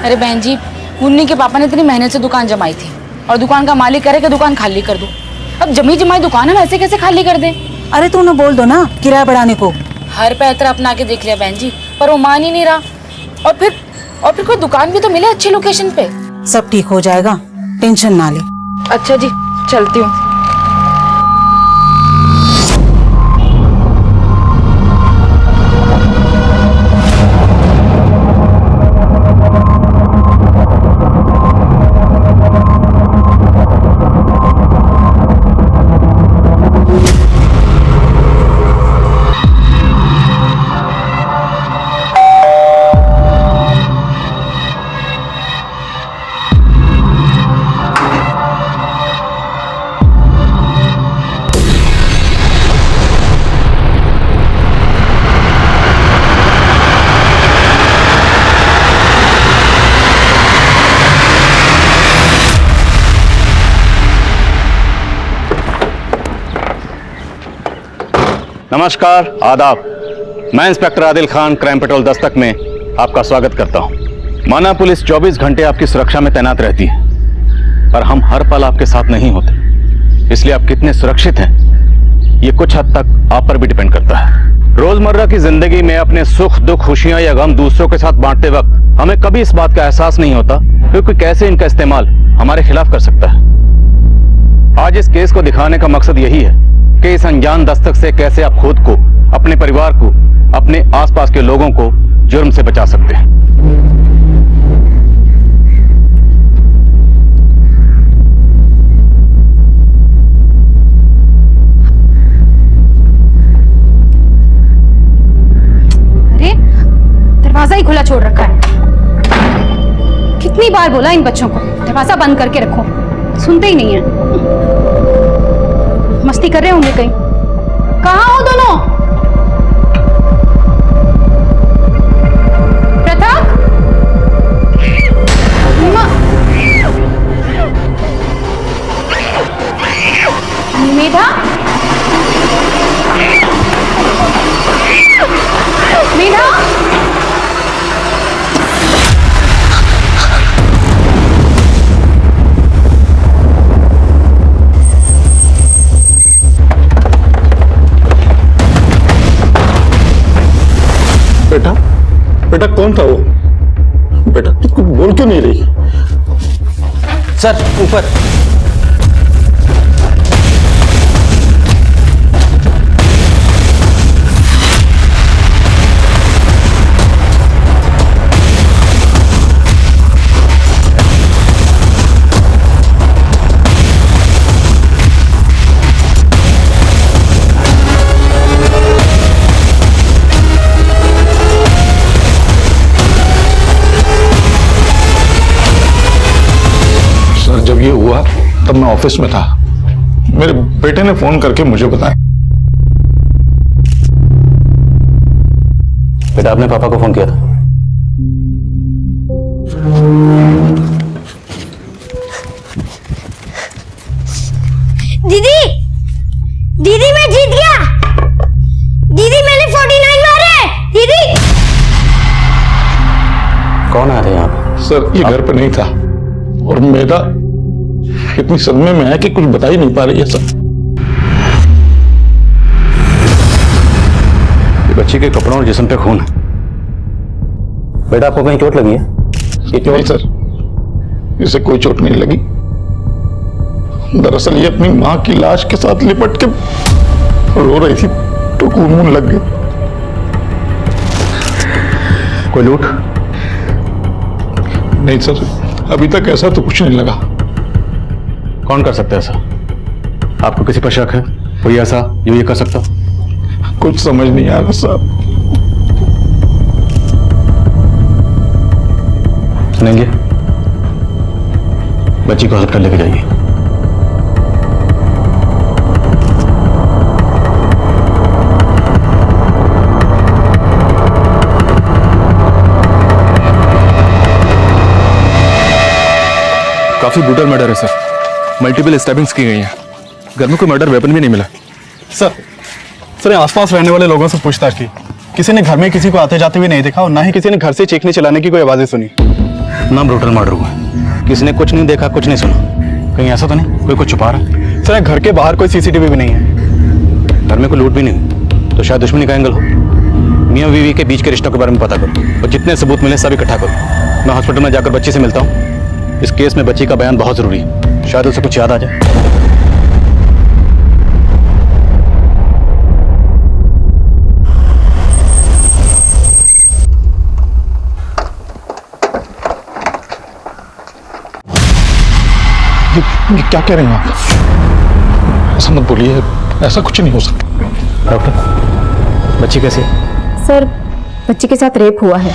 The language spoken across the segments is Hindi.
अरे बहन जी, मुन्नी के पापा ने इतनी मेहनत से दुकान जमाई थी और दुकान का मालिक करे कि दुकान खाली कर दो। अब जमी जमाई दुकान है, ऐसे कैसे खाली कर दे? अरे तू न बोल दो ना किराया बढ़ाने को। हर पैतरा अपना के देख लिया बहन जी, पर वो मान ही नहीं रहा। और फिर कोई दुकान भी तो मिले अच्छी लोकेशन पे। सब ठीक हो जाएगा, टेंशन ना ले। अच्छा जी, चलती हूँ। नमस्कार, आदाब। मैं inspector Adil Khan, crime petrol Dastak में आपका स्वागत करता हूं। माना पुलिस 24 घंटे आपकी सुरक्षा में तैनात रहती है, पर हम हर पल आपके साथ नहीं होते, इसलिए आप कितने सुरक्षित हैं ये कुछ हद तक आप पर भी डिपेंड करता है। रोजमर्रा की जिंदगी में अपने सुख दुख, खुशियां या गम दूसरों के साथ बांटते वक्त हमें कभी इस बात का एहसास नहीं होता क्योंकि कैसे इनका इस्तेमाल हमारे खिलाफ कर सकता है। आज इस केस को दिखाने का मकसद यही है कि इस अनजान दस्तक से कैसे आप खुद को, अपने परिवार को, अपने आसपास के लोगों को जुर्म से बचा सकते हैं। अरे दरवाजा ही खुला छोड़ रखा है। कितनी बार बोला इन बच्चों को दरवाजा बंद करके रखो, सुनते ही नहीं है। मस्ती कर रहे होंगे कहीं। कहाँ हो दोनों? पृथक, मेधा, मेधा, बेटा, बेटा कौन था वो? बेटा तू कुछ बोल क्यों नहीं रही? सर ऊपर। जब ये हुआ तब मैं ऑफिस में था। मेरे बेटे ने फोन करके मुझे बताया। बेटा, आपने पापा को फोन किया था? दीदी, दीदी मैं जीत गया। दीदी मैंने 49 मारे। दीदी। कौन आ रहे हैं आप? सर ये घर पे नहीं था और मेरा इतनी सदमे में है कि कुछ बता ही नहीं पा रही है सर। ये बच्ची के कपड़ों और जिस्म पे खून है। बेटा, आपको कहीं चोट लगी है? ये चोट? नहीं सर, इसे कोई चोट नहीं लगी। दरअसल ये अपनी मां की लाश के साथ लिपट के रो रही थी तो खून लग गई। कोई लूट? नहीं सर, अभी तक ऐसा तो कुछ नहीं लगा। कौन कर सकता है ऐसा? आपको किसी पर शक है? कोई ऐसा जो ये कर सकता? कुछ समझ नहीं आ रहा साहब। सुनेंगे, बच्ची को हॉस्पिटल लेके जाइए। काफी ब्रूटल मर्डर है सर। मल्टीपल स्टैबिंग्स की गई हैं। घर में कोई मर्डर वेपन भी नहीं मिला। सर आसपास रहने वाले लोगों से पूछताछ की, किसी ने घर में किसी को आते जाते हुए नहीं देखा और ना ही किसी ने घर से चीखने चिल्लाने की कोई आवाजें सुनी। कितना ब्रूटल मर्डर हुआ है। किसी ने कुछ नहीं देखा, कुछ नहीं सुना। कहीं ऐसा तो नहीं कोई कुछ छुपा रहा है? सर घर के बाहर कोई सीसीटीवी भी नहीं है। घर में कोई लूट भी नहीं हुई, तो शायद दुश्मनी का एंगल हो। मियाँ बीवी के बीच के रिश्तों के बारे में पता करो और जितने सबूत मिले सब इकट्ठा करो। मैं हॉस्पिटल में जाकर बच्ची से मिलता हूँ। इस केस में बच्ची का बयान बहुत जरूरी है, शायद उसे कुछ याद आ जाए। ये क्या कह रहे हैं आप? ऐसा मत बोलिए, ऐसा कुछ नहीं हो सकता। डॉक्टर, बच्ची कैसी है? सर बच्ची के साथ रेप हुआ है।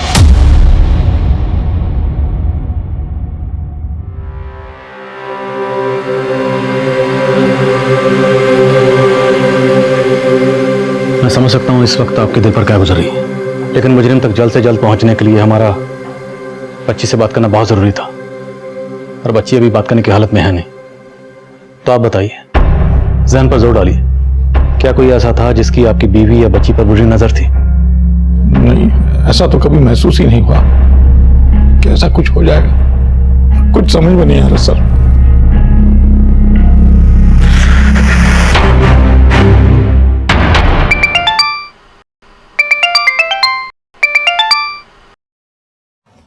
मैं समझ सकता हूँ इस वक्त आपके दिल पर क्या गुजर रही है, लेकिन मुजरिम तक जल्द से जल्द पहुंचने के लिए हमारा बच्ची से बात करना बहुत जरूरी था, और बच्ची अभी बात करने की हालत में है नहीं। तो आप बताइए, जहन पर जोर डालिए, क्या कोई ऐसा था जिसकी आपकी बीवी या बच्ची पर बुरी नजर थी? नहीं, ऐसा तो कभी महसूस ही नहीं हुआ कि ऐसा कुछ हो जाएगा। कुछ समझ में नहीं आ रहा सर।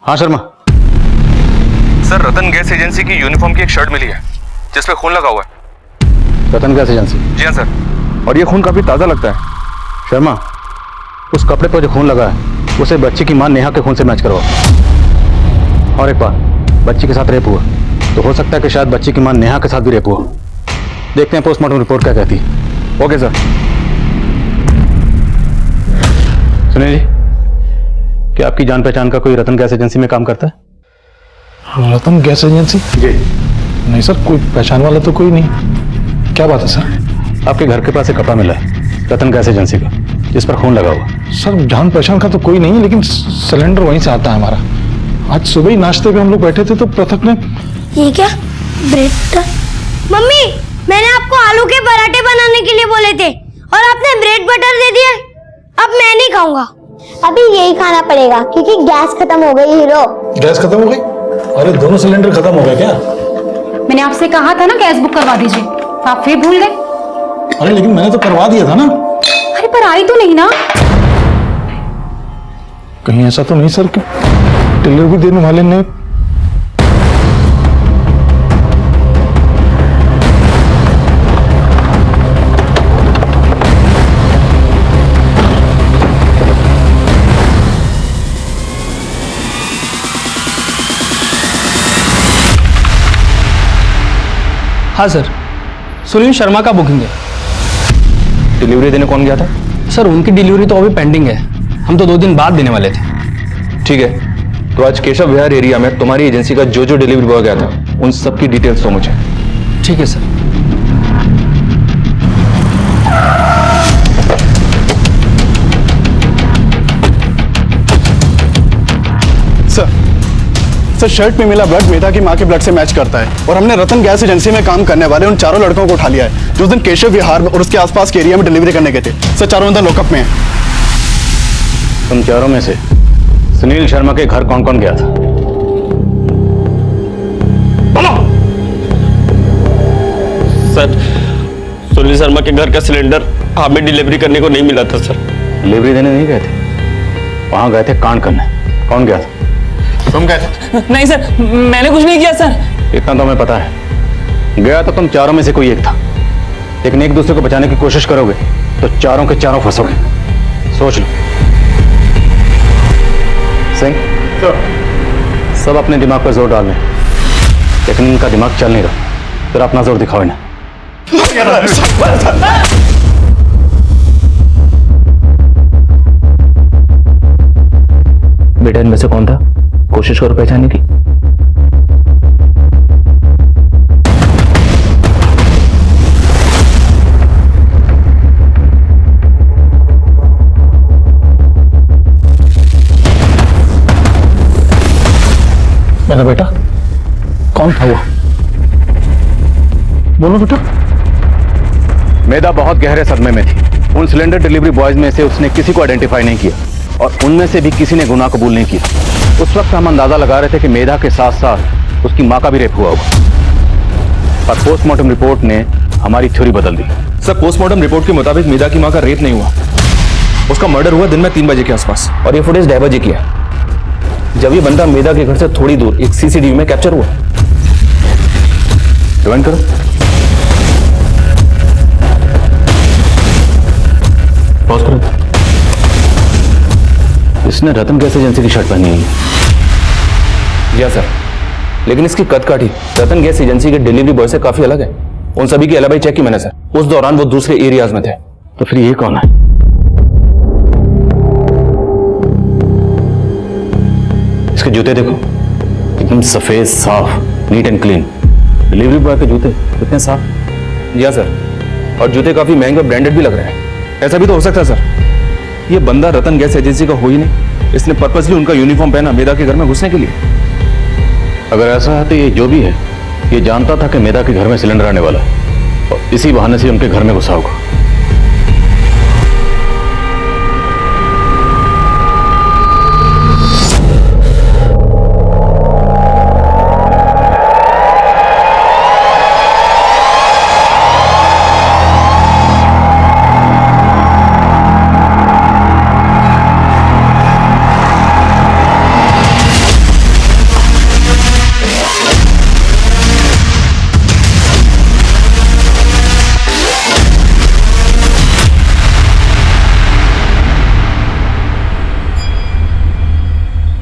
हाँ शर्मा। सर रतन गैस एजेंसी की यूनिफॉर्म की एक शर्ट मिली है जिसपे खून लगा हुआ है। रतन गैस एजेंसी? जी हाँ सर, और ये खून काफी ताजा लगता है। शर्मा, उस कपड़े पर जो खून लगा है उसे बच्ची की मां नेहा के खून से मैच करवाओ। और एक बात, बच्ची के साथ रेप हुआ तो हो सकता है कि शायद बच्ची की मां नेहा के साथ भी रेप हुआ। देखते हैं पोस्टमार्टम रिपोर्ट क्या कहती है। Okay sir. सुनिए जी, क्या आपकी जान पहचान का कोई रतन गैस एजेंसी में काम करता है? रतन गैस एजेंसी? जी। नहीं सर, कोई पहचान वाला तो कोई नहीं। क्या बात है सर? आपके घर के पास एक कपड़ा मिला है रतन गैस एजेंसी का, जिस पर खून लगा हुआ। सर जान पहचान का तो कोई नहीं है, लेकिन सिलेंडर वहीं से आता है हमारा। आज सुबह ही नाश्ते पे हम लोग बैठे थे तो पृथक ने। ये क्या? ब्रेड? मम्मी, मैंने आपको आलू के पराठे बनाने के लिए बोले थे और आपने ब्रेड बटर दे दिया। अब मैं नहीं खाऊंगा। अभी यही खाना पड़ेगा क्योंकि गैस खत्म हो गई। हीरो, गैस खत्म हो गई? अरे दोनों सिलेंडर खत्म हो गए क्या? मैंने आपसे कहा था ना गैस बुक करवा दीजिए, आप फिर भूल गए। अरे लेकिन मैंने तो करवा दिया था ना। अरे पर आई तो नहीं ना। कहीं ऐसा तो नहीं सर कि डिलीवरी देने वाले ने। हाँ सर, सुनील शर्मा का बुकिंग है। डिलीवरी देने कौन गया था? सर उनकी डिलीवरी तो अभी पेंडिंग है, हम तो 2 दिन बाद देने वाले थे। ठीक है, तो आज केशव विहार एरिया में तुम्हारी एजेंसी का जो डिलीवरी बॉय गया था उन सब की डिटेल्स दो मुझे। ठीक है सर। सर शर्ट पे मिला ब्लड मेधा की मां के ब्लड से मैच करता है और हमने रतन गैस एजेंसी में काम करने वाले उन चारों लड़कों को उठा लिया है जो उस दिन केशव विहार और उसके आसपास के एरिया में डिलीवरी करने गए थे। सर चारों अंदर लॉकअप में हैं। तुम चारों में से सुनील शर्मा के घर कौन कौन गया था? सर सुनील शर्मा के घर का सिलेंडर हमें डिलीवरी करने को नहीं मिला था सर। डिलीवरी देने नहीं गए थे, वहां गए थे कांड करने। कौन गया था? तुम गए थे? नहीं सर, मैंने कुछ नहीं किया सर। इतना तो हमें पता है, गया तो तुम चारों में से कोई एक था, लेकिन एक दूसरे को बचाने की कोशिश करोगे तो चारों के चारों फंसोगे। सोच लो। सिंह, सब अपने दिमाग पर जोर डाल लें, लेकिन इनका दिमाग चल नहीं रहा। फिर अपना जोर दिखाओ इन्हें। बेटा इनमें से कौन था? कोशिश करो पहचानने की। मेरा बेटा कौन था वो? बोलो बेटा। मेधा बहुत गहरे सदमे में थी। उन सिलेंडर डिलीवरी बॉयज में से उसने किसी को आइडेंटिफाई नहीं किया और उनमें से भी किसी ने गुनाह कबूल नहीं किया। उस वक्त हम अंदाजा लगा रहे थे कि मेधा के साथ साथ उसकी मां का भी रेप हुआ होगा, पर पोस्टमार्टम रिपोर्ट ने हमारी थ्योरी बदल दी। सर, पोस्टमार्टम रिपोर्ट के मुताबिक मेधा की मां का रेप नहीं हुआ, उसका मर्डर हुआ दिन में 3 बजे के आसपास, और ये फुटेज 2 बजे की है, जब ये बंदा मेधा के घर से थोड़ी दूर एक सीसीटीवी में कैप्चर हुआ। रिवाइंड करो। पॉज करो। इसने रतन गैस एजेंसी की शर्ट पहनी है। जी हाँ सर, लेकिन इसकी कद काठी रतन गैस एजेंसी के डिलीवरी बॉय से काफी अलग है। उन सभी की एलिबाई चेक की मैंने सर, उस दौरान वो दूसरे एरियाज में थे। तो फिर ये कौन है? इसके जूते देखो, एकदम सफेद, साफ, neat and clean. Delivery boy के जूते कितने साफ। जी हाँ सर, और जूते काफी महंगे और ब्रांडेड भी लग रहे हैं। ऐसा भी तो हो सकता है सर, ये बंदा रतन गैस एजेंसी का हो ही नहीं, इसने पर्पसली उनका यूनिफॉर्म पहना मेधा के घर में घुसने के लिए। अगर ऐसा है तो ये जो भी है, ये जानता था कि मेधा के घर में सिलेंडर आने वाला है और इसी बहाने से उनके घर में घुसा होगा।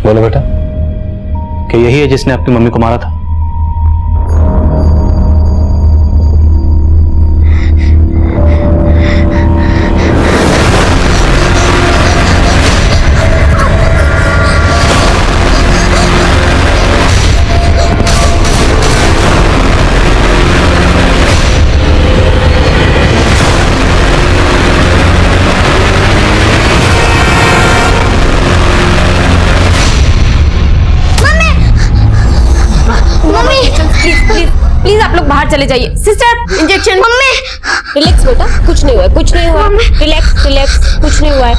बोलो बेटा, कि यही है जिसने आपकी मम्मी को मारा था? प्लीज आप लोग बाहर चले जाइए। Sister, injection. मम्मी रिलैक्स बेटा, कुछ नहीं हुआ, कुछ नहीं हुआ। रिलैक्स रिलैक्स, कुछ नहीं हुआ है।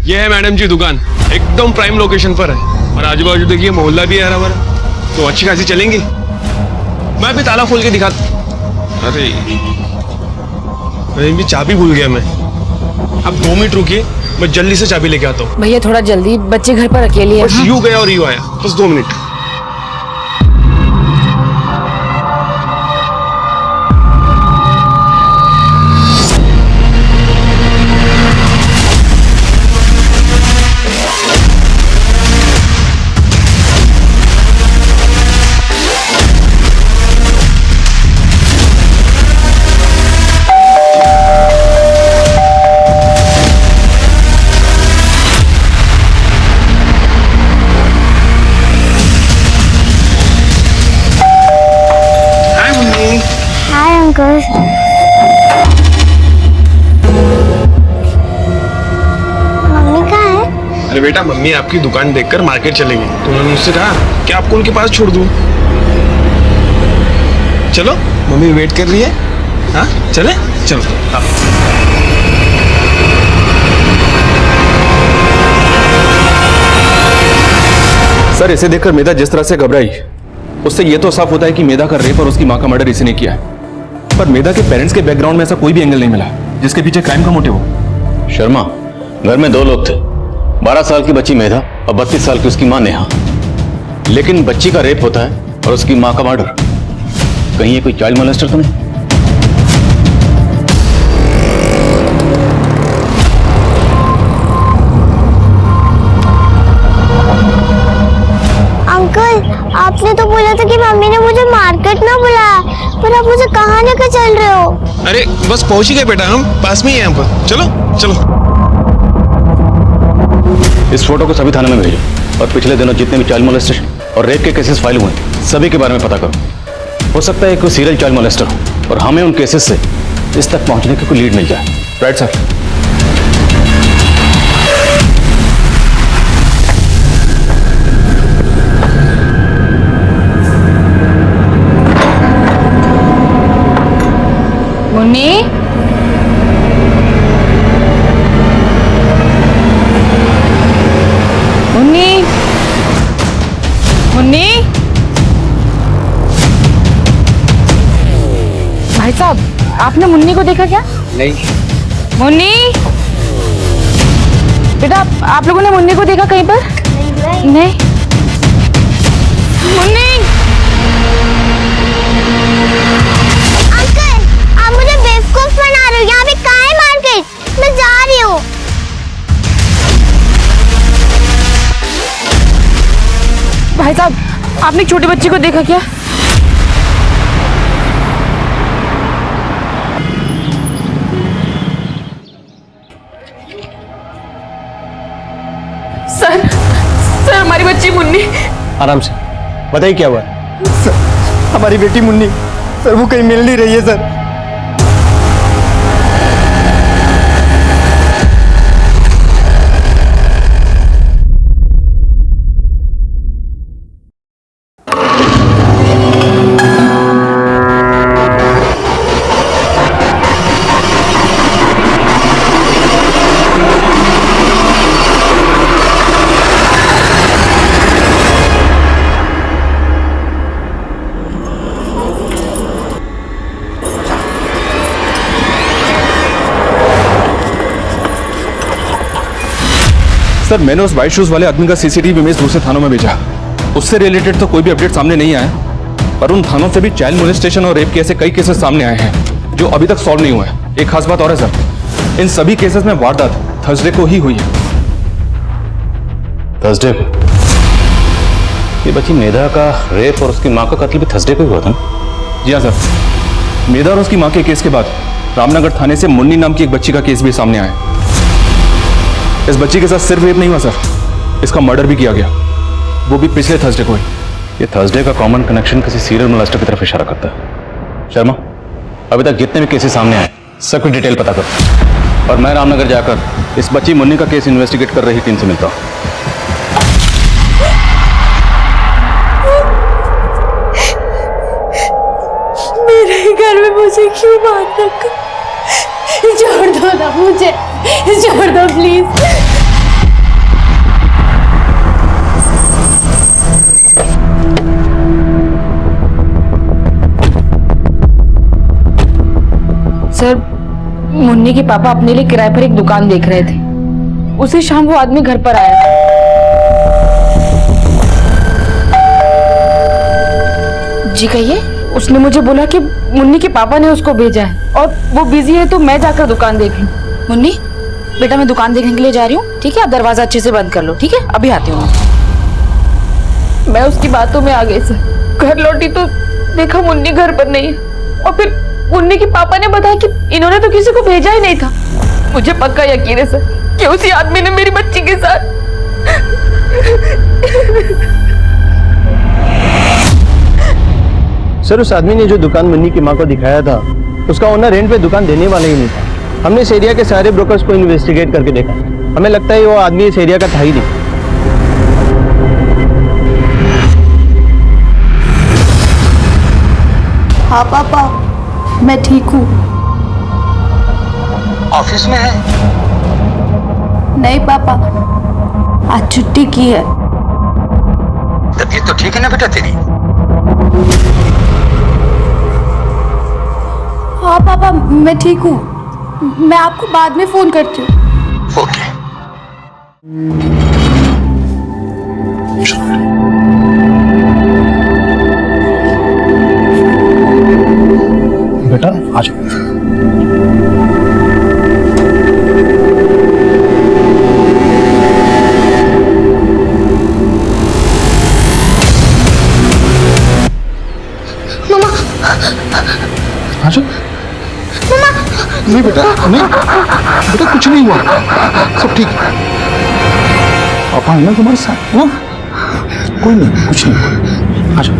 ये है मैडम जी दुकान, एकदम प्राइम लोकेशन पर है, और आजू बाजू देखिए मोहल्ला भी है हरा भरा, तो अच्छी खासी चलेंगी। मैं भी ताला खोल के दिखाता। अरे भी चाबी भूल गया मैं। अब 2 मिनट रुकिए, मैं जल्दी से चाबी लेके आता हूँ। भैया थोड़ा जल्दी, बच्चे घर पर अकेले हैं। बस यूं गया और यूं आया, बस 2 मिनट। Hi uncle. मम्मी कहाँ है? अरे बेटा, मम्मी आपकी दुकान देखकर मार्केट चलेंगे, तो उन्होंने मुझसे कहा कि आपको उनके पास छोड़ दूं। चलो, मम्मी वेट कर रही है। हाँ चले, चलो हाँ। सर, इसे देखकर मेधा जिस तरह से घबराई, उससे यह तो साफ होता है कि मेधा का रेप और उसकी मां का मर्डर इसी ने किया है। पर मेधा के पेरेंट्स के बैकग्राउंड में ऐसा कोई भी एंगल नहीं मिला जिसके पीछे क्राइम का मोटिव हो। शर्मा, घर में 2 लोग थे, 12 साल की बच्ची मेधा और 32 साल की उसकी मां नेहा। लेकिन बच्ची का रेप होता है और उसकी मां का मर्डर। कहीं ये कोई चाइल्ड मोलेस्टर तो नहीं? अंकल, आपने तो बोला था कि मम्मी ने मुझे मार्केट ना बुलाया, पर आप मुझे कहाँ लेकर चल रहे हो? अरे बस पहुंच ही गए बेटा, हम पास में ही हैं यहाँ पर। चलो चलो। इस फोटो को सभी थाने में भेजो और पिछले दिनों जितने भी चाइल्ड मोलेस्टेशन और रेप के केसेस फाइल हुए हैं, सभी के बारे में पता करो। हो सकता है कोई सीरियल चाइल्ड मोलेस्टर हो और हमें उन केसेस से इस तक पहुंचने की कोई लीड मिल जाए। Right sir. मुन्नी, भाई साहब, आपने मुन्नी को देखा क्या? नहीं। मुन्नी, बेटा आप लोगों ने मुन्नी को देखा कहीं पर? नहीं। मुन्नी, अंकल आप मुझे बेवकूफ बना रहे हो। यहाँ पे कहाँ है मार्केट? मैं जा रही हूँ। भाई साहब, आपने एक छोटे बच्चे को देखा क्या? सर, सर हमारी बच्ची मुन्नी। आराम से बताइए क्या हुआ? सर हमारी बेटी मुन्नी, सर वो कहीं मिल नहीं रही है सर। सर मैंने उस वाइट शूज वाले आदमी का सीसीटीवी इमेज दूसरे थानों में भेजा। उससे रिलेटेड तो कोई भी अपडेट सामने नहीं आया, पर उन थानों से भी चाइल्ड मोलेस्टेशन और रेप के ऐसे कई केसेस सामने आए हैं जो अभी तक सॉल्व नहीं हुए हैं। एक खास बात और है सर, इन सभी केसेस में वारदात थर्सडे को ही हुई है। थर्सडे को? ये बच्ची मेधा का रेप और उसकी माँ का कत्ल भी थर्सडे को ही हुआ था ना? जी हाँ सर, मेधा और उसकी माँ के केस के बाद रामनगर थाने से मुन्नी नाम की एक बच्ची का केस भी सामने आया। इस बच्ची के साथ सिर्फ रेप नहीं हुआ सर, इसका मर्डर भी किया गया, वो भी पिछले थर्सडे को ही। ये थर्सडे का कॉमन कनेक्शन किसी सीरियल मोलेस्टर की तरफ इशारा करता है। शर्मा, अभी तक जितने भी केसेस सामने आए सबकी डिटेल पता कर, और मैं रामनगर जाकर इस बच्ची मुन्नी का केस इन्वेस्टिगेट कर रही टीम से मिलता हूँ। मेरे घर में मुझे क्यों बात रखा? छोड़ दो ना मुझे, छोड़ दो प्लीज। सर, मुन्नी के पापा अपने लिए किराए पर एक दुकान देख रहे थे। उसी शाम वो आदमी घर पर आया था। जी कहिए। उसने मुझे बोला कि मुन्नी के पापा ने उसको भेजा है और वो बिजी है तो मैं जाकर दुकान देख लूं। मुन्नी, बेटा मैं दुकान देखने के लिए जा रही हूँ, ठीक है? आप दरवाजा अच्छे से बंद कर लो, ठीक है? अभी आती हूँ। मैं उसकी बातों में आ गई सर। घर लौटी तो देखा मुन्नी घर पर नहीं है, और फिर मुन्नी के पापा ने बताया कि इन्होंने तो किसी को भेजा ही नहीं था। मुझे पक्का यकीन है सर कि उसी आदमी ने मेरी बच्ची के साथ। सर उस आदमी ने जो दुकान मुन्नी की माँ को दिखाया था, उसका ओनर रेंट पे दुकान देने वाला ही नहीं था। हमने इस एरिया के सारे ब्रोकर्स को इन्वेस्टिगेट करके देखा, हमें लगता है वो आदमी इस एरिया का था ही नहीं। हाँ पापा, मैं ठीक हूँ। ऑफिस में है? नहीं पापा, आज छुट्टी की है। तबीयत तो ठीक है ना बेटा तेरी? हाँ पापा, मैं ठीक हूँ। मैं आपको बाद में फोन करती हूँ। ओके। बेटा आ जाओ। नहीं बेटा, नहीं बेटा, कुछ नहीं हुआ, सब ठीक है। पापा है ना तुम्हारे साथ ना? कोई नहीं, कुछ नहीं हुआ। आ जाओ।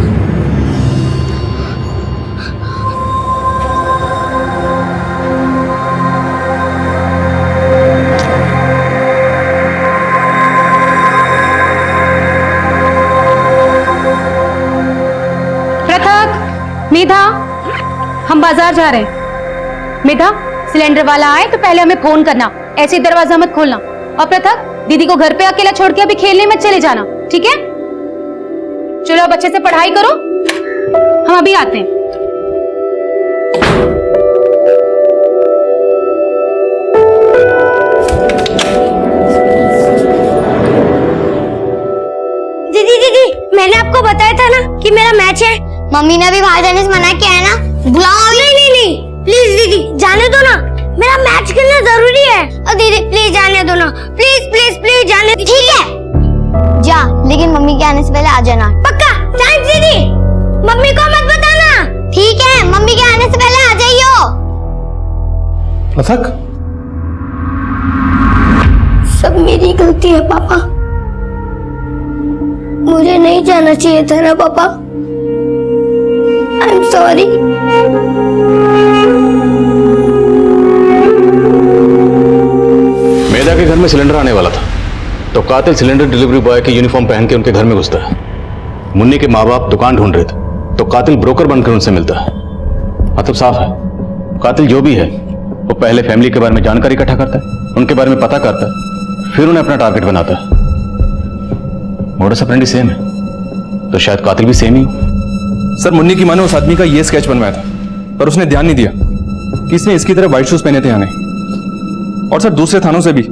पृथक, मेधा, हम बाजार जा रहे हैं। मेधा, सिलेंडर वाला आए तो पहले हमें फोन करना, ऐसे ही दरवाजा मत खोलना। और पृथक, दीदी को घर पे अकेला छोड़ के अभी खेलने मत चले जाना, ठीक है? चलो अब अच्छे से पढ़ाई करो, हम अभी आते हैं। दीदी दीदी, मैंने आपको बताया था ना कि मेरा मैच है। मम्मी ने भी बाहर जाने से मना किया है ना, बुलाओ। नहीं नहीं नहीं, प्लीज दीदी जाने दो ना, मेरा मैच खेलना जरूरी है। और दीदी प्लीज जाने दो ना, प्लीज प्लीज प्लीज जाने। ठीक है जा, लेकिन मम्मी के आने से पहले आ जाना। पक्का? थैंक्स दीदी। मम्मी को मत बताना। ठीक है, मम्मी के आने से पहले आ जाइयो। पथक, सब मेरी गलती है पापा, मुझे नहीं जाना चाहिए था ना पापा। I am sorry. मेधा के घर में सिलेंडर आने वाला था तो कातिल सिलेंडर डिलीवरी बॉय की यूनिफॉर्म पहन के उनके घर में घुसता है। मुन्नी के माँ बाप दुकान ढूंढ रहे थे तो कातिल ब्रोकर बनकर उनसे मिलता है। मतलब साफ है, कातिल जो भी है वो पहले फैमिली के बारे में जानकारी इकट्ठा करता है, उनके बारे में पता करता है, फिर उन्हें अपना टारगेट बनाता है। मोडस ऑपरेंडी सेम है तो शायद कातिल भी सेम ही हो। सर, मुन्नी की माँ ने उस आदमी का ये स्केच बनवाया था, पर उसने ध्यान नहीं दिया कि इसने इसकी तरह व्हाइट शूज पहने थे आने। और सर, दूसरे थानों से भी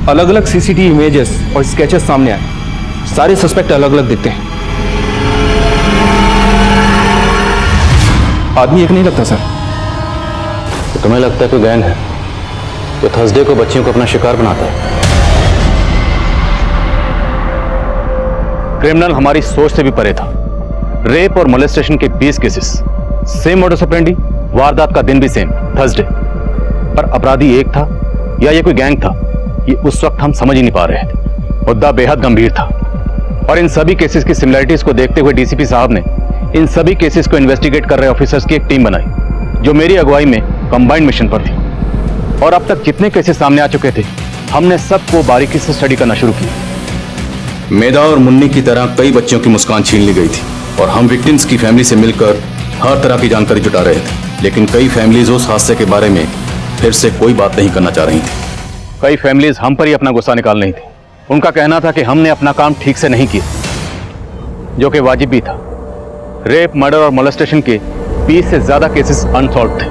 अलग अलग सीसीटीवी इमेजेस और स्केचेस सामने आए, सारे सस्पेक्ट अलग अलग दिखते हैं। आदमी एक नहीं लगता सर। तो तुम्हें लगता है कोई गैंग है जो थर्सडे को बच्चियों को अपना शिकार बनाता है? क्रिमिनल हमारी सोच से भी परे था। रेप और मोलेस्टेशन के 20 केसेस, सेम मोडस ऑपरेंडी, वारदात का दिन भी सेम, थर्सडे। पर अपराधी एक था या ये कोई गैंग था, ये उस वक्त हम समझ ही नहीं पा रहे थे। मुद्दा बेहद गंभीर था और इन सभी केसेस की सिमिलरिटीज को देखते हुए डीसीपी साहब ने इन सभी केसेस को इन्वेस्टिगेट कर रहे ऑफिसर्स की एक टीम बनाई जो मेरी अगुवाई में कंबाइंड मिशन पर थी। और अब तक जितने केसेस सामने आ चुके थे, हमने सबको बारीकी से स्टडी करना शुरू किया। मेधा और मुन्नी की तरह कई बच्चों की मुस्कान छीन ली गई थी और हम विक्टिम्स की फैमिली से मिलकर हर तरह की जानकारी जुटा रहे थे। लेकिन कई फैमिलीज उस हादसे के बारे में फिर से कोई बात नहीं करना चाह रही थी। कई फैमिलीज हम पर ही अपना गुस्सा निकाल रही थी। उनका कहना था कि हमने अपना काम ठीक से नहीं किया, जो कि वाजिब भी था। रेप, मर्डर और मोलेस्टेशन के 20 से ज्यादा केसेस अनसॉल्व थे।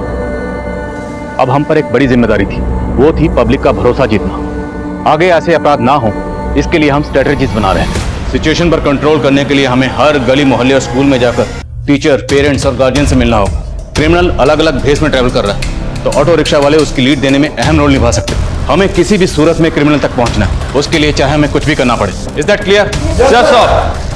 अब हम पर एक बड़ी जिम्मेदारी थी, वो थी पब्लिक का भरोसा जीतना। आगे ऐसे अपराध ना हो, इसके लिए हम स्ट्रेटजीज बना रहे हैं। सिचुएशन पर कंट्रोल करने के लिए हमें हर गली, मोहल्ले और स्कूल में जाकर टीचर, पेरेंट्स और गार्जियन से मिलना होगा। क्रिमिनल अलग अलग भेस में ट्रैवल कर रहा है तो ऑटो रिक्शा वाले उसकी लीड देने में अहम रोल निभा सकते हैं। हमें किसी भी सूरत में क्रिमिनल तक पहुंचना है, उसके लिए चाहे हमें कुछ भी करना पड़े। Is that clear? Yes sir.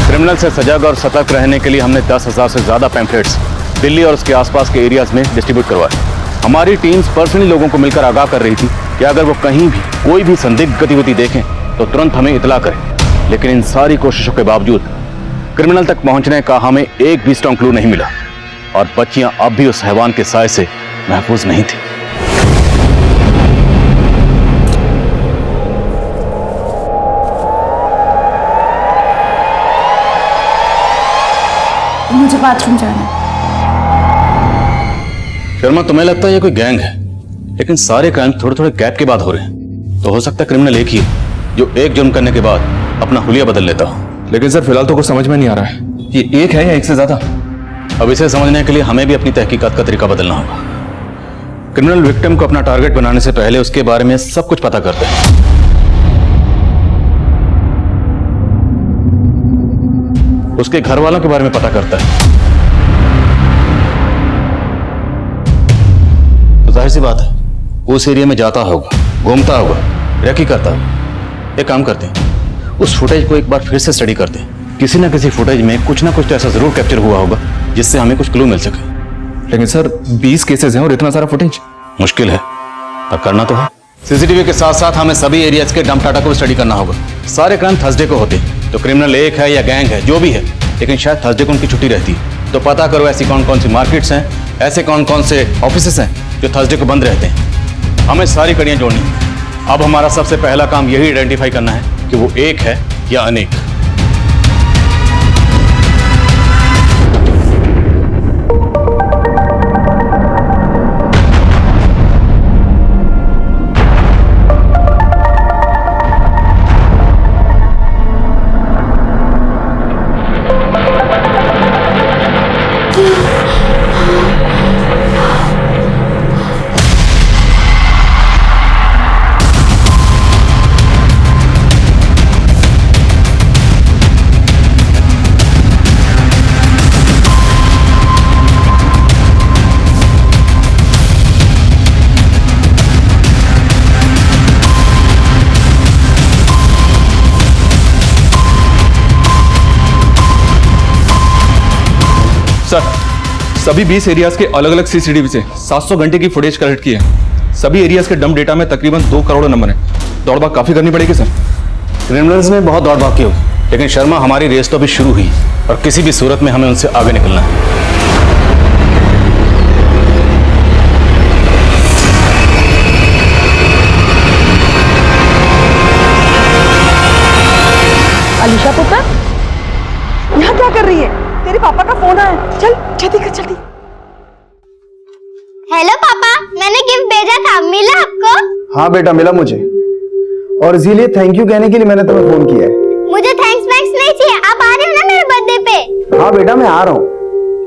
Criminal से सजग और सतर्क रहने के लिए हमने 10,000 से ज्यादा पैम्फलेट्स दिल्ली और उसके आसपास के एरियाज में डिस्ट्रीब्यूट करवाए। हमारी टीम्स पर्सनली लोगों को मिलकर आगाह कर रही थी कि अगर वो कहीं भी कोई भी संदिग्ध गतिविधि देखें तो तुरंत हमें इतला करें। लेकिन इन सारी कोशिशों के बावजूद क्रिमिनल तक पहुंचने का हमें एक भी स्ट्रॉन्ग क्लू नहीं मिला और बच्चियां अब भी उस हैवान के साए से महफूज नहीं थी। मुझे बाथरूम जाना है। शर्मा, तुम्हें लगता है ये कोई गैंग है, लेकिन सारे क्राइम थोड़े थोड़े गैप के बाद हो रहे हैं। तो हो सकता है क्रिमिनल एक ही है जो एक जुर्म करने के बाद अपना हुलिया बदल लेता हो। लेकिन सर, फिलहाल तो कुछ समझ में नहीं आ रहा है, ये एक है या एक से ज्यादा? अब इसे समझने के लिए हमें भी अपनी तहकीकात का तरीका बदलना होगा। क्रिमिनल विक्टिम को अपना टारगेट बनाने से पहले उसके बारे में सब कुछ पता करते हैं। उसके घर वालों के बारे में पता करता है। तो जाहिर सी बात है उस एरिया में जाता होगा, घूमता होगा, रेकी करता होगा। एक काम करते हैं, उस फुटेज को एक बार फिर से स्टडी करते हैं। किसी ना किसी फुटेज में कुछ ना कुछ तो ऐसा जरूर कैप्चर हुआ होगा जिससे हमें कुछ क्लू मिल सके। लेकिन सर, 20 केसेस हैं और इतना सारा फुटेज मुश्किल है, पर करना तो है। सीसीटीवी के साथ साथ हमें सभी एरियाज के डंप डाटा को स्टडी करना होगा। सारे क्राइम थर्सडे को होते हैं, तो क्रिमिनल एक है या गैंग है, जो भी है, लेकिन शायद थर्सडे को उनकी छुट्टी रहती है। तो पता करो ऐसी कौन कौन सी मार्केट्स हैं, ऐसे कौन कौन से ऑफिसेस हैं जो थर्सडे को बंद रहते हैं। हमें सारी कड़ियां जोड़नी है। अब हमारा सबसे पहला काम यही आइडेंटिफाई करना है कि वो एक है या अनेक। सर, सभी 20 एरियाज के अलग अलग सीसीटीवी से 700 घंटे की फुटेज कलेक्ट की है। सभी एरियाज के डंप डेटा में तकरीबन 2 करोड़ नंबर है। दौड़भाग काफी करनी पड़ेगी सर। क्रिमिनल्स में बहुत दौड़भाग की होगी, लेकिन शर्मा हमारी रेस तो अभी शुरू हुई और किसी भी सूरत में हमें उनसे आगे निकलना है। अलीशा पुत्र, यहाँ क्या कर रही है? तेरे पापा का फोन आया, चल जल्दी कर जल्दी। हेलो पापा, मैंने गिफ्ट भेजा था, मिला आपको? हाँ बेटा, मिला मुझे, और इसीलिए थैंक यू कहने के लिए मैंने तुम्हें फोन किया है। मुझे थैंक्स वैंक्स नहीं चाहिए, आप आ रहे हो ना मेरे बर्थडे पे? हाँ बेटा, मैं आ रहा हूँ।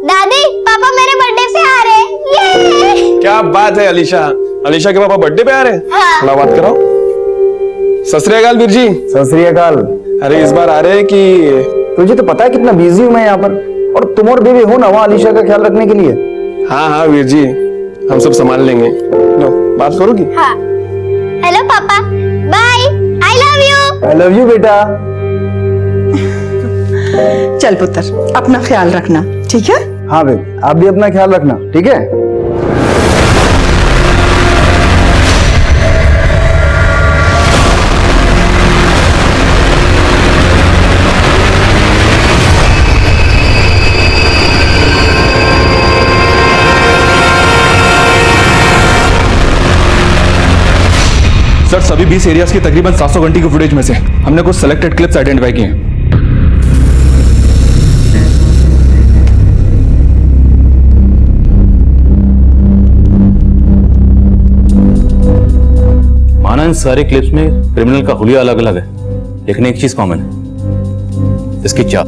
दादी, पापा मेरे बर्थडे पे आ रहे हैं। ये क्या बात है अलीशा, अलीशा के पापा बर्थडे पे आ रहे हैं? हाँ। थोड़ा बात कराओ। सत श्री अकाल वीर जी। सत श्री अकाल। अरे इस बार आ रहे हैं कि तुझे तो पता है कितना बिजी हूँ मैं यहाँ पर, और तुम और बेबी हो ना वहाँ अलीशा का ख्याल रखने के लिए। हाँ हाँ वीर जी, हम सब संभाल लेंगे। लो, बात करोगी? हाँ। हेलो पापा, bye, I love you. I love you बेटा। चल पुत्र, अपना ख्याल रखना, ठीक है? हाँ बेबी, आप भी अपना ख्याल रखना, ठीक है? सर, सभी 20 एरियाज की तकरीबन 700 घंटे की फुटेज में से हमने कुछ सिलेक्टेड क्लिप्स आइडेंटिफाई किए हैं। माना इन सारे क्लिप्स में क्रिमिनल का हुलिया अलग अलग है, लेकिन एक चीज कॉमन है, इसकी चाल।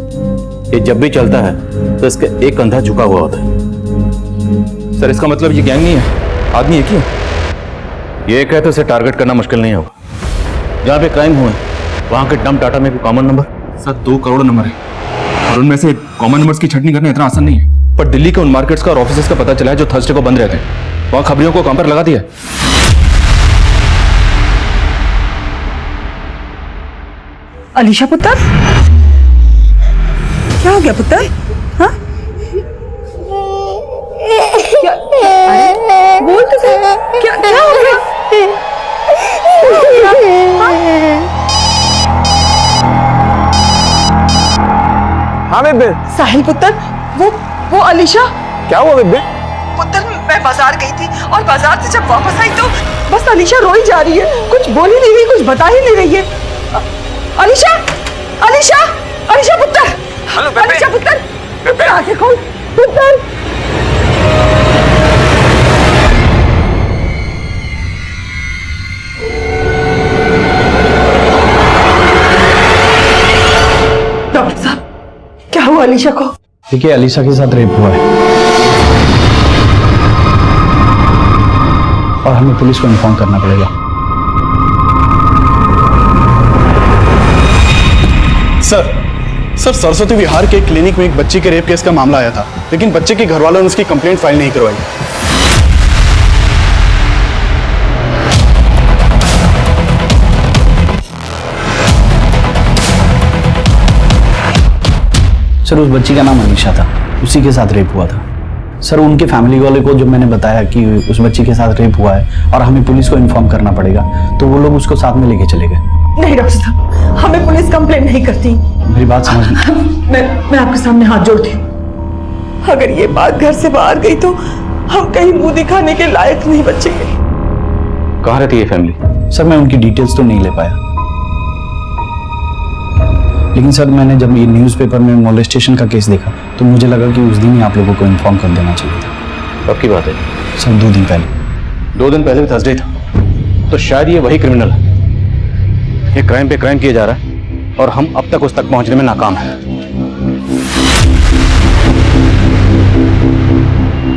ये जब भी चलता है तो इसका एक कंधा झुका हुआ होता है। सर, इसका मतलब ये गैंग नहीं है, आदमी एक ही है। ये कहे तो इसे टारगेट करना मुश्किल नहीं होगा। जहाँ पे क्राइम हुए वहां के डंप डाटा में भी common number. Sir, 2 crore number है और उनमें से कॉमन नंबर्स की छटनी करना इतना आसान नहीं है। पर दिल्ली के उन मार्केट्स का और ऑफिसेस का पता चला है जो थर्सडे को बंद रहते हैं। वहां खबरियों को काम पर लगा दिया। अलीशा पुत्र, क्या हो गया पुत्र? हाँ? क्या? अरे, बोल तो सही, क्या क्या हो गया? हाँ बेबे। साहिल पुत्र, वो अलीशा। क्या हुआ बेबे? पुत्र, मैं बाजार गई थी और बाजार से जब वापस आई तो बस अलीशा रोई जा रही है, कुछ बोल ही नहीं रही, कुछ बता ही नहीं रही है। अलीशा, अलीशा, अलीशा पुत्र, अलीशा पुत्र, पुत्र आंखें खोल, पुत्र। डॉक्टर साहब, क्या हुआ अलीशा को? देखिए, अलीशा के साथ रेप हुआ है और हमें पुलिस को इन्फॉर्म करना पड़ेगा। सर, सरस्वती विहार के क्लिनिक में एक बच्ची के रेप केस का मामला आया था, लेकिन बच्चे के घर वालों ने उसकी कंप्लेंट फाइल नहीं करवाई। सर, उस बच्ची का नाम अलीशा था, उसी के साथ रेप हुआ था। सर, उनके फैमिली वाले को जब मैंने बताया कि उस बच्ची के साथ रेप हुआ है और हमें पुलिस को इन्फॉर्म करना पड़ेगा, तो वो लोग उसको साथ में लेके चले गए। नहीं डॉक्टर साहब, हमें पुलिस कंप्लेंट नहीं करती। मेरी बात समझ मैं आपके सामने हाथ जोड़ती हूँ। अगर ये बात घर से बाहर गई तो हम कहीं मुंह दिखाने के लायक नहीं बचेंगे। कहाँ रहती है फैमिली? सर, मैं उनकी डिटेल्स तो नहीं ले पाया, लेकिन सर मैंने जब ये न्यूज़पेपर में मोलेस्टेशन का केस देखा तो मुझे लगा कि उस दिन ही आप लोगों को इन्फॉर्म कर देना चाहिए था। कब की बात है? सर, 2 दिन पहले। 2 दिन पहले भी थर्सडे था, तो शायद ये वही क्रिमिनल है। ये क्राइम पे क्राइम किया जा रहा है और हम अब तक उस तक पहुंचने में नाकाम हैं।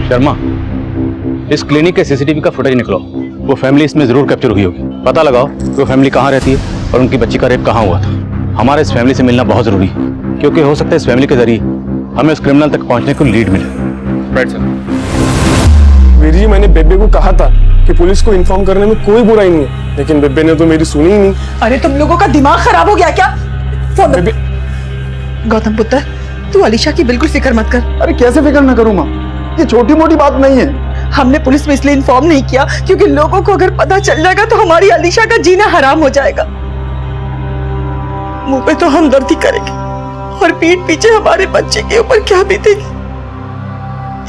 शर्मा, इस क्लिनिक के सीसीटीवी का फुटेज निकलो। वो फैमिली इसमें जरूर कैप्चर हुई होगी। पता लगाओ कि वो फैमिली कहाँ रहती है और उनकी बच्ची का रेप कहाँ हुआ था। हमारे इस फैमिली से मिलना बहुत जरूरी है, क्योंकि हो सकता है इस फैमिली के जरिए हमें उस क्रिमिनल तक पहुंचने को लीड मिले। Right sir. वीर जी, मैंने बेबे को कहा था कि पुलिस को इन्फॉर्म करने में कोई बुराई नहीं है, लेकिन बेबे ने तो मेरी सुनी ही नहीं। अरे तुम लोगों का दिमाग खराब हो गया क्या? फोन दो। गौतम पुत्र, तू अलीशा की बिल्कुल फिक्र मत कर। अरे कैसे फिक्र ना करूं माँ, ये छोटी मोटी बात नहीं है। हमने पुलिस में इसलिए इन्फॉर्म नहीं किया क्योंकि लोगों को अगर पता चल जाएगा तो हमारी अलीशा का जीना हराम हो जाएगा। मुंह पे तो हमदर्दी करेंगे और पीठ पीछे हमारे बच्चे के ऊपर क्या बीतेगी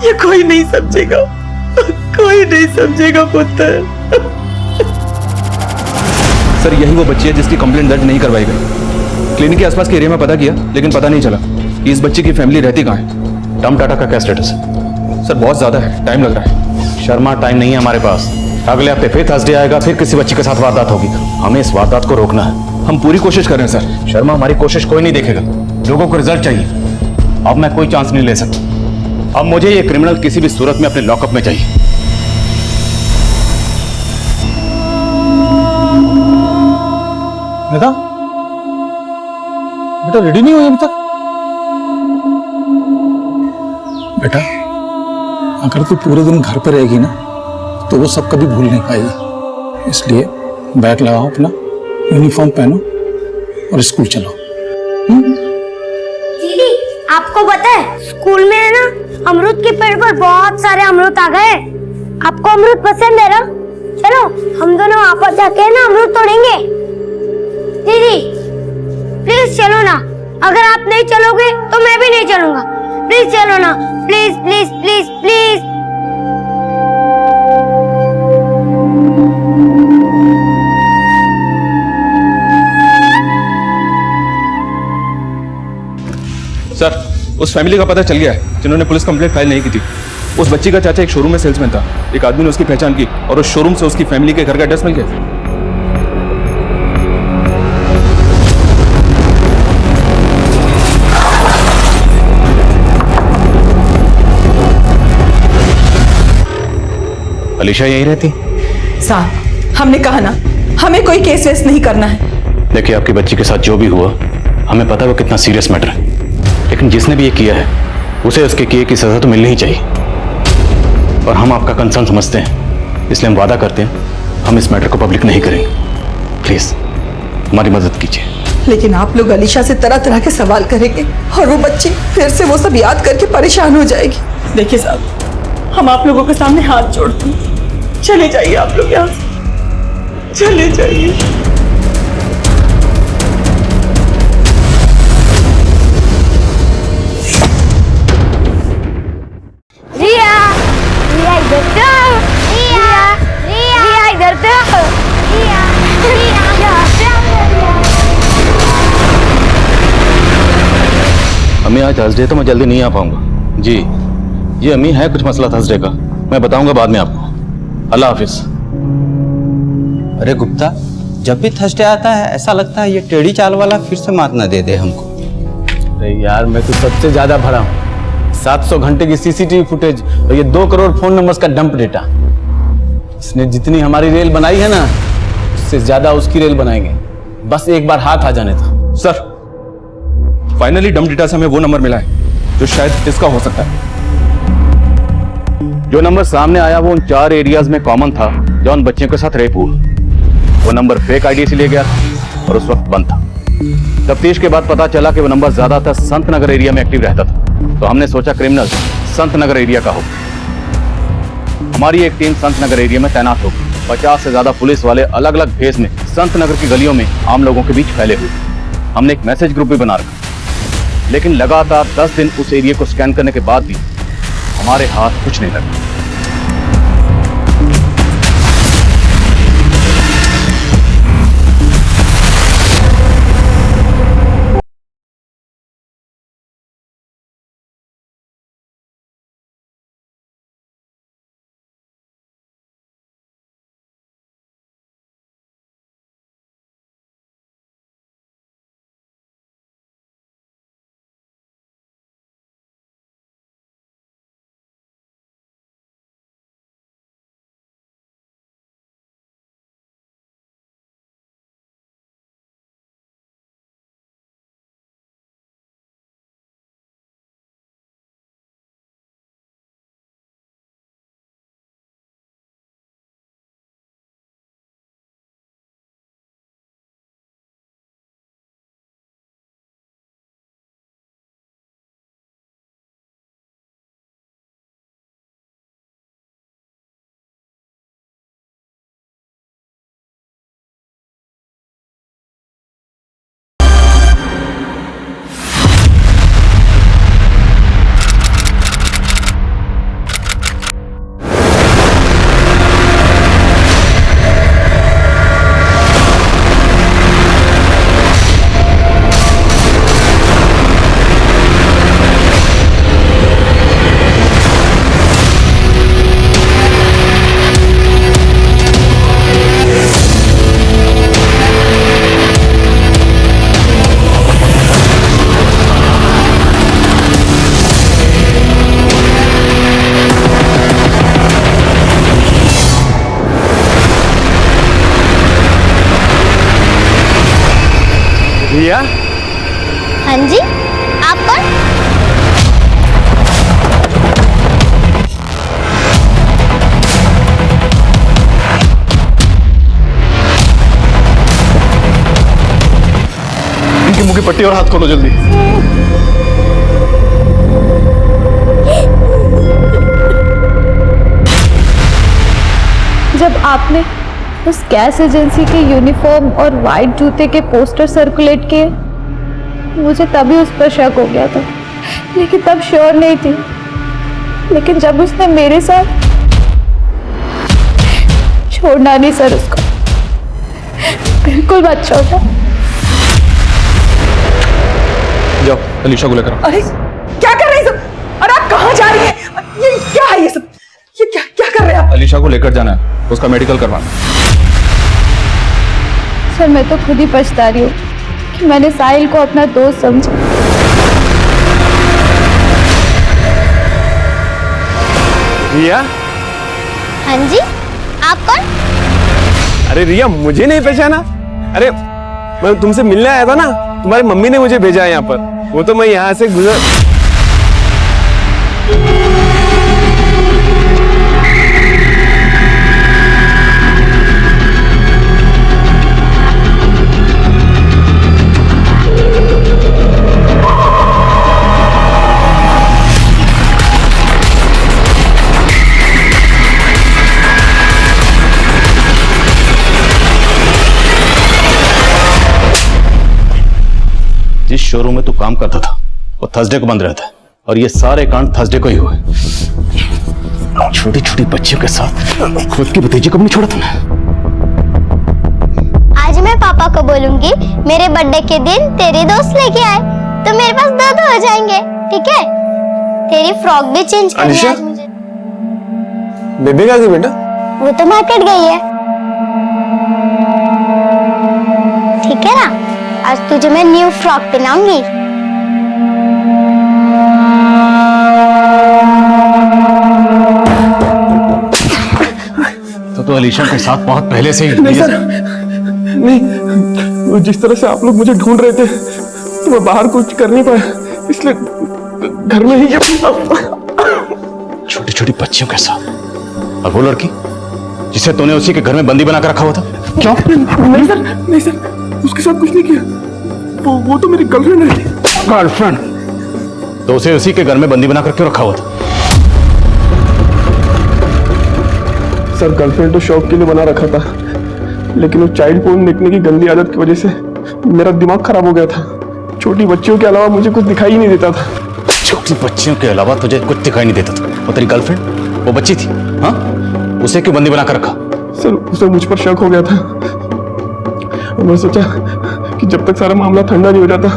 ये कोई नहीं समझेगा, कोई नहीं समझेगा पुत्र। सर यही वो बच्ची है जिसकी कंप्लेंट दर्ज नहीं करवाई गई। क्लिनिक के आसपास के एरिया में पता किया लेकिन पता नहीं चला कि इस बच्ची की फैमिली रहती कहाँ है। टम टाटा का क्या स्टेटस है? सर बहुत ज्यादा है, टाइम लग रहा है। शर्मा, टाइम नहीं है हमारे पास। अगले हफ्ते फिर थर्सडे आएगा, फिर किसी बच्ची के साथ वारदात होगी। हमें इस वारदात को रोकना है। हम पूरी कोशिश कर रहे हैं सर। शर्मा, हमारी कोशिश कोई नहीं देखेगा, लोगों को रिजल्ट चाहिए। अब मैं कोई चांस नहीं ले सकता। अब मुझे ये क्रिमिनल किसी भी सूरत में अपने लॉकअप में चाहिए। बेटा, बेटा रेडी नहीं हुई अभी तक? बेटा, अगर तू पूरे दिन घर पे रहेगी ना तो वो सब कभी भूल नहीं पाएगी। इसलिए बैग लगाओ अपना, यूनिफॉर्म पहनो और स्कूल चलो। दीदी आपको पता है स्कूल में है ना अमरूद के पेड़ पर बहुत सारे अमरूद आ गए। आपको अमरूद पसंद है ना? चलो हम दोनों आपस जाके ना अमरूद तोड़ेंगे। दीदी प्लीज चलो ना, अगर आप नहीं चलोगे तो मैं भी नहीं चलूंगा। प्लीज चलो ना, please please please please. Sir उस फैमिली का पता चल गया है जिन्होंने पुलिस कंप्लेंट फाइल नहीं की थी। उस बच्ची का चाचा एक शोरूम में सेल्समैन था। एक आदमी ने उसकी पहचान की और उस शोरूम से उसकी फैमिली के घर का एड्रेस मिल गया। अलीशा यहीं रहती? साहब हमने कहा ना हमें कोई केस वेस नहीं करना है। देखिए, आपकी बच्ची के साथ जो भी हुआ हमें पता है वो कितना सीरियस मैटर है, लेकिन जिसने भी ये किया है उसे उसके किए की सजा तो मिलनी ही चाहिए। और हम आपका कंसर्न समझते हैं, इसलिए हम वादा करते हैं हम इस मैटर को पब्लिक नहीं करेंगे। प्लीज हमारी मदद कीजिए। लेकिन आप लोग अलीशा से तरह तरह के सवाल करेंगे और वो बच्ची फिर से वो सब याद करके परेशान हो जाएगी। देखिए साहब, हम आप लोगों के सामने हाथ जोड़ते हैं, चले जाइए आप लोग यहाँ से, चले जाइए। रिया, रिया इधर तो, रिया, रिया इधर तो, रिया, रिया, अम्मी आज थर्सडे तो मैं जल्दी नहीं आ पाऊंगा। जी ये अम्मी है कुछ मसला थर्सडे का, मैं बताऊंगा बाद में आपको। अल्लाह हाफिज। अरे गुप्ता, जब भी थर्सडे आता है ऐसा लगता है ये टेढ़ी चाल वाला फिर से मात ना दे दे हमको। अरे यार, मैं तो सबसे ज्यादा भरा हूँ। 700 घंटे की सीसीटीवी फुटेज और ये 2 करोड़ फोन नंबर्स का डंप डेटा। इसने जितनी हमारी रेल बनाई है ना, उससे ज्यादा उसकी रेल बनाएंगे। बस एक बार हाथ आ जाने दो। सर फाइनली डंप डेटा से हमें वो नंबर मिला है जो शायद इसका हो सकता है। जो नंबर सामने आया वो उन 4 एरियाज में कॉमन था जो उन बच्चियों के साथ रेप हुआ। वो नंबर फेक आईडी से लिया गया था और उस वक्त बंद था। तफ्तीश के बाद पता चला कि वो नंबर ज्यादातर संत नगर एरिया में एक्टिव रहता था, तो हमने सोचा क्रिमिनल संत नगर एरिया का हो। हमारी एक टीम संत नगर एरिया में तैनात होगी। 50 से ज्यादा पुलिस वाले अलग अलग भेस में संत नगर की गलियों में आम लोगों के बीच फैले हुए। हमने एक मैसेज ग्रुप भी बना रखा, लेकिन लगातार 10 दिन उस एरिया को स्कैन करने के बाद भी हमारे हाथ कुछ नहीं लगा। रिया? हाँ जी, आप कौन? इनके मुंह की पट्टी और हाथ खोलो जल्दी। जब आपने उस गैस एजेंसी के यूनिफॉर्म और वाइट जूते के पोस्टर सर्कुलेट किए, मुझे तभी उस पर शक हो गया था, लेकिन तब श्योर नहीं थी। लेकिन जब उसने मेरे साथ, छोड़ना नहीं सर उसको, बिल्कुल मत छोड़ना। जाओ अलीशा को लेकर। अरे क्या कर रहे हैं सब? अरे आप कहाँ जा रही हैं? ये क्या है ये सब? ये क्या क्या कर रहे हैं आप? अलीशा को लेकर जाना है, उसका मेडिकल करवाना। सर मैं तो खुद ही पछता रही हूँ कि मैंने साहिल को अपना दोस्त समझा। रिया? हाँ जी, आप कौन? अरे रिया, मुझे नहीं पहचाना? अरे मैं तुमसे मिलने आया था ना, तुम्हारी मम्मी ने मुझे भेजा है यहाँ पर। वो तो मैं यहाँ से गुजर। जिस शोरूम में तू काम करता था वो थर्सडे को बंद रहता है, और ये सारे कांड थर्सडे को ही हुए। छोटी छोटी बच्चियों के साथ खुद की भतीजी को भी नहीं छोड़ा तूने। आज मैं पापा को बोलूंगी मेरे बर्थडे के दिन तेरे दोस्त लेके आए, तो मेरे पास दो हो जाएंगे, ठीक है? तेरी फ्रॉक भी चेंज करनी है आज मुझे। बेबी कहाँ गई बेटा? वो तो मार्केट गई है। ठीक है ना, आज तुझे मैं न्यू फ्रॉक पहनाऊंगी। तो अलीशा के साथ बहुत पहले से ही। नहीं सर, नहीं, वो जिस तरह से आप लोग मुझे ढूंढ रहे थे तो मैं बाहर कुछ कर नहीं पाया, इसलिए घर में ही। छोटी छोटी बच्चियों के साथ, और वो लड़की जिसे तूने उसी के घर में बंदी बनाकर रखा हुआ था? क्यों? नहीं सर, नहीं सर, उसके साथ कुछ नहीं किया। वो तो मेरी गर्लफ्रेंड है। गर्लफ्रेंड? तो उसे उसी के घर में बंदी बनाकर क्यों रखा हुआ था? सर गर्लफ्रेंड तो शौक के लिए बना रखा था, लेकिन वो चाइल्ड पोर्न देखने की गंदी आदत की वजह से मेरा दिमाग खराब हो गया था। छोटी बच्चियों के अलावा मुझे कुछ दिखाई ही नहीं देता था। छोटी बच्चियों के अलावा तुझे कुछ दिखाई नहीं देता था? वो तेरी गर्लफ्रेंड, वो बच्ची थी, हाँ? उसे क्यों बंदी बनाकर रखा? सर उसे मुझ पर शक हो गया था। मैं सोचा कि जब तक सारा मामला ठंडा नहीं हो जाता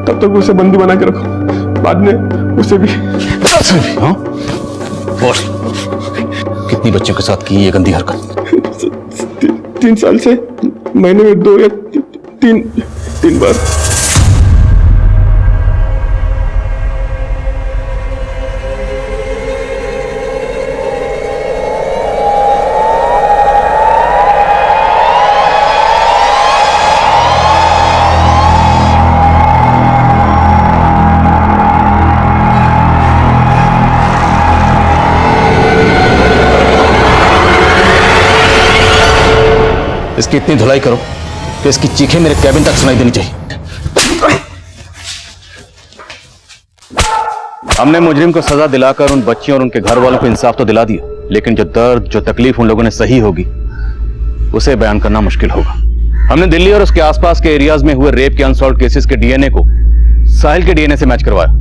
तब तक उसे बंदी बना के रखो। बाद में उसे भी। हाँ? और कितनी बच्चों के साथ की ये गंदी हरकत? 3 साल से महीने में 2 या 3 बार। इसकी इतनी धुलाई करो कि इसकी चीखें मेरे कैबिन तक सुनाई देनी चाहिए। हमने मुजरिम को सजा दिलाकर उन बच्चियों और उनके घर वालों को इंसाफ तो दिला दिया, लेकिन जो दर्द, जो तकलीफ उन लोगों ने सही होगी उसे बयान करना मुश्किल होगा। हमने दिल्ली और उसके आसपास के एरियाज में हुए रेप के अनसॉल्व्ड केसेस के डीएनए को साहिल के डीएनए से मैच करवाया,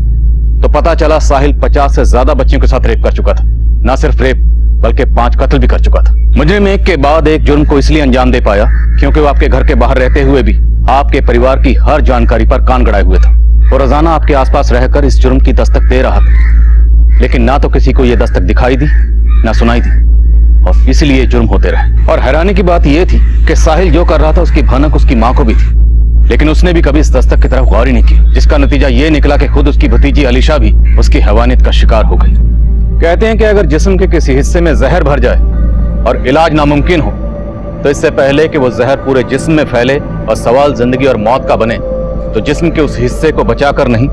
तो पता चला साहिल 50 से ज्यादा बच्चियों के साथ रेप कर चुका था। ना सिर्फ रेप बल्कि 5 कत्ल भी कर चुका था। मुजरिम एक के बाद एक जुर्म को इसलिए अंजाम दे पाया क्योंकि वो आपके घर के बाहर रहते हुए भी आपके परिवार की हर जानकारी पर कान गड़ाए हुए था। वो रोजाना आपके आसपास रहकर इस जुर्म की दस्तक दे रहा था, लेकिन ना तो किसी को यह दस्तक दिखाई दी ना सुनाई दी, और इसलिए जुर्म होते रहे। और हैरानी की बात यह थी कि साहिल जो कर रहा था उसकी भनक उसकी मां को भी थी, लेकिन उसने भी कभी इस दस्तक की तरफ गौर ही नहीं की, जिसका नतीजा ये निकला कि खुद उसकी भतीजी अलीशा भी उसकी हैवानियत का शिकार हो गई। कहते हैं कि अगर जिस्म के किसी हिस्से में जहर भर जाए और इलाज नामुमकिन हो, तो इससे पहले कि वो जहर पूरे जिस्म में फैले और सवाल जिंदगी और मौत का बने, तो जिस्म के उस हिस्से को बचाकर नहीं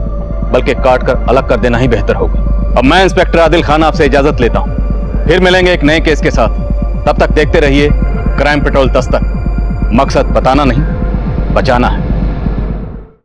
बल्कि काट कर अलग कर देना ही बेहतर होगा। अब मैं इंस्पेक्टर आदिल खान आपसे इजाजत लेता हूं, फिर मिलेंगे एक नए केस के साथ। तब तक देखते रहिए क्राइम पेट्रोल दस्तक। मकसद बताना नहीं, बचाना है।